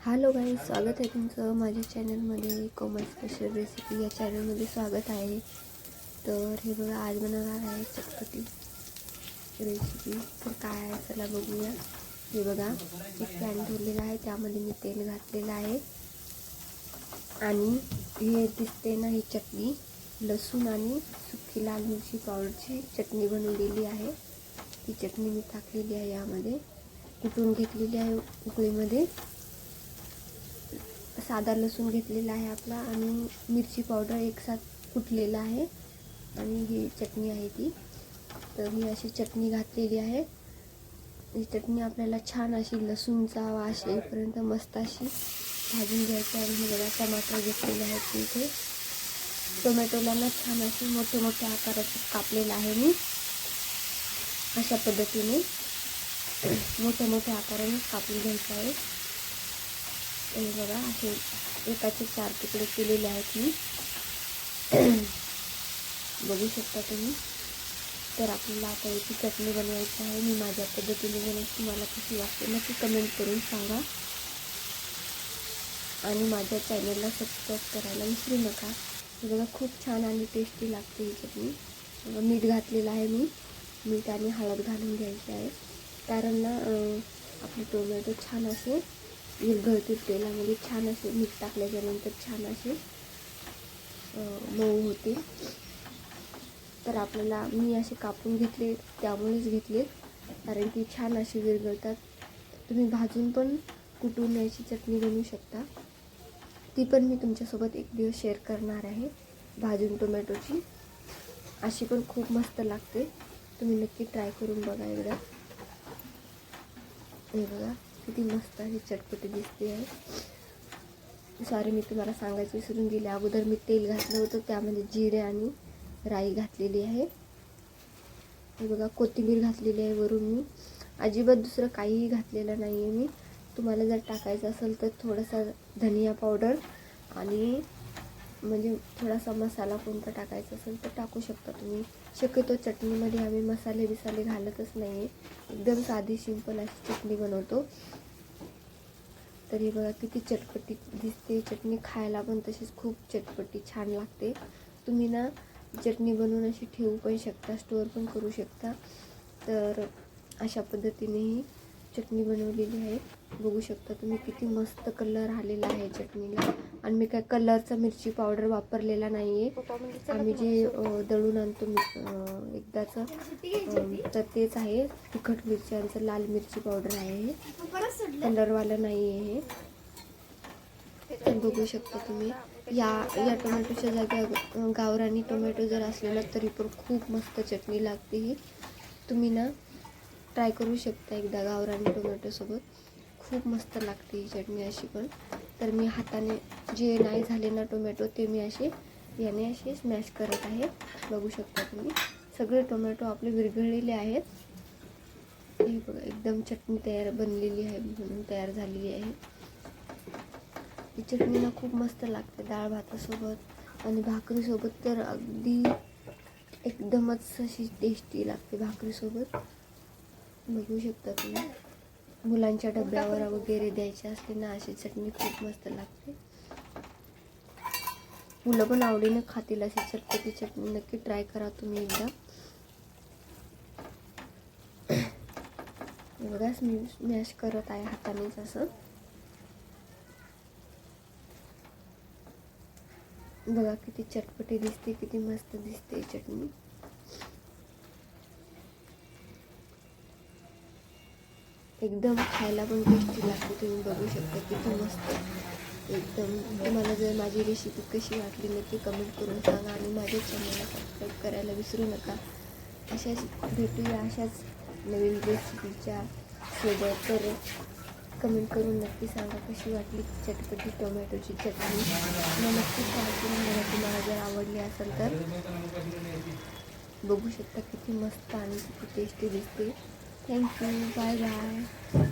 Hello guys, स्वागत आहे तुमचं माझ्या चॅनलमध्ये. कोमल स्पेशल रेसिपी या चॅनलमध्ये स्वागत आहे. तर हे बघा, आज बनवणार आहे चटपटी रेसिपी. तर काय आहे चला बघूया. हे बघा, एक पॅन ठेवलेला आहे, त्यामध्ये मी तेल घातलेलं आहे आणि हे दिसते ना, ही चटणी लसूण आणि सुकी लाल मिरची पावडरची चटणी बनवलेली आहे. ती चटणी मी टाकलेली आहे, यामध्ये कुटून घेतलेली आहे. उकळीमध्ये साधा लसूण घेतलेला आहे आपला आणि मिरची पावडर एक साथ कुटलेला आहे आणि ही चटणी आहे ती. तर ही अशी चटणी घातलेली आहे. ही चटणी आपल्याला छान अशी लसूणचा वास येईपर्यंत मस्त अशी भाजून घ्यायची आहे. हे बघा, टमाटर घेतलेले आहेत तिथे. टोमॅटोला ना छान अशी मोठे मोठे आकाराचे कापलेलं आहे मी. अशा पद्धतीने मोठ्या मोठ्या आकाराने कापून घ्यायचं आहे. हे बघा, असे एकाचे 4 तुकडे केलेले आहेत मी. बघू शकता तुम्ही. तर आपल्याला आता याची चटणी बनवायची आहे. मी माझ्या पद्धतीने बनवते, तुम्हाला कशी वाटते नक्की कमेंट करून सांगा आणि माझ्या चॅनलला सबस्क्राईब करायला विसरू नका. हे बघा, खूप छान आणि टेस्टी लागते ही चटणी. मीठ घातलेलं आहे मी. मीठ आणि हळद घालून घ्यायची आहे, कारण ना आपले टोमॅटो छान असे विरघळतील तेलामध्ये. छान असे मीठ टाकल्याच्यानंतर छान असे मऊ होते. तर आपल्याला मी असे कापून घेतले, त्यामुळेच घेतले, कारण की छान असे विरघळतात. तुम्ही भाजून पण कुटून याची चटणी बनवू शकता. ती पण मी तुमच्यासोबत एक दिवस शेअर करणार आहे. भाजून टोमॅटोची अशी पण खूप मस्त लागते. तुम्ही नक्की ट्राय करून बघा एकदा. हे बघा, किती मस्त अशी चटपटी दिसते आहे. सॉरी, मी तुम्हाला सांगायचं विसरून गेले. अगोदर मी तेल घातलं होतं, त्यामध्ये जिरे आणि राई घातलेली आहे. हे बघा, कोथिंबीर घातलेली आहे वरून. मी अजिबात दुसरं काहीही घातलेलं नाही आहे मी. तुम्हाला जर टाकायचं असेल तर थोडासा धनिया पावडर आणि म्हणजे थोडासा मसाला कोणता टाकायचा असेल तर टाकू शकता तुम्ही. शक्यतो चटणीमध्ये आम्ही मसाले बिसाले घालतच नाही आहे. एकदम साधी सिंपल अशी चटणी बनवतो. तर हे बघा, किती चटपटी दिसते चटणी. खायला पण तशीच खूप चटपटी छान लागते. तुम्ही ना चटणी बनवून अशी ठेवू पण शकता, स्टोअर पण करू शकता. तर अशा पद्धतीने ही चटणी बनवलेली आहे. बघू शकता तुम्ही, किती मस्त कलर आलेला आहे चटणीला. आणि मी काय कलरचा मिरची पावडर वापरलेला नाही आहे. आम्ही जे दळून आणतो एकदाचं, तर तेच आहे तिखट मिरच्यांचं लाल मिरची पावडर आहे. हे कलरवालं नाही आहे हे. तर बघू शकता तुम्ही. या टोमॅटोच्या जागी गावरानी टोमॅटो जर असले ना तरी पण खूप मस्त चटणी लागते ही. तुम्ही ना ट्राय करू शकता एकदा गावरानी टोमॅटोसोबत. खूप मस्त लागते ही चटणी अशी पण. तर मी हाताने जे नाही झाले ना टोमॅटो, ते मी याने असे स्मॅश करत आहे. बघू शकता तुम्ही. सगळे टोमॅटो आपले विरघळलेले आहेत. हे बघा, एकदम चटणी बनलेली आहे, म्हणून तयार झालेली आहे. ही चटणी ना खूप मस्त लागते डाळ भातासोबत आणि भाकरीसोबत तर अगदी एकदमच अशी टेस्टी लागते भाकरीसोबत. बघू शकता तुम्ही. मुलांच्या डब्यावर वगैरे द्यायची असते ना, अशी चटणी खूप मस्त लागते. मुलं पण आवडीने खातील अशी चटपटी चटणी. नक्की ट्राय करा तुम्ही एकदा. बघा, स्मॅश करत आहे हातानेच असं. बघा, किती चटपटी दिसते, किती मस्त दिसते चटणी. एकदम खायला पण टेस्टी लागते. तुम्ही बघू शकता किती मस्त एकदम. तुम्हाला जर माझी रेसिपी कशी वाटली नक्की कमेंट करून सांगा आणि माझ्या चॅनलला सबस्क्राईब करायला विसरू नका. अशाच भेटूया अशाच नवीन रेसिपीच्या सोबत. तर कमेंट करून नक्की सांगा कशी वाटली चटपटी टोमॅटोची चटणी. मला नक्की ट्राय करून बघा, तुम्हाला जर आवडली असेल तर. बघू शकता किती मस्त आणि किती टेस्टी दिसते. Thank you, bye bye.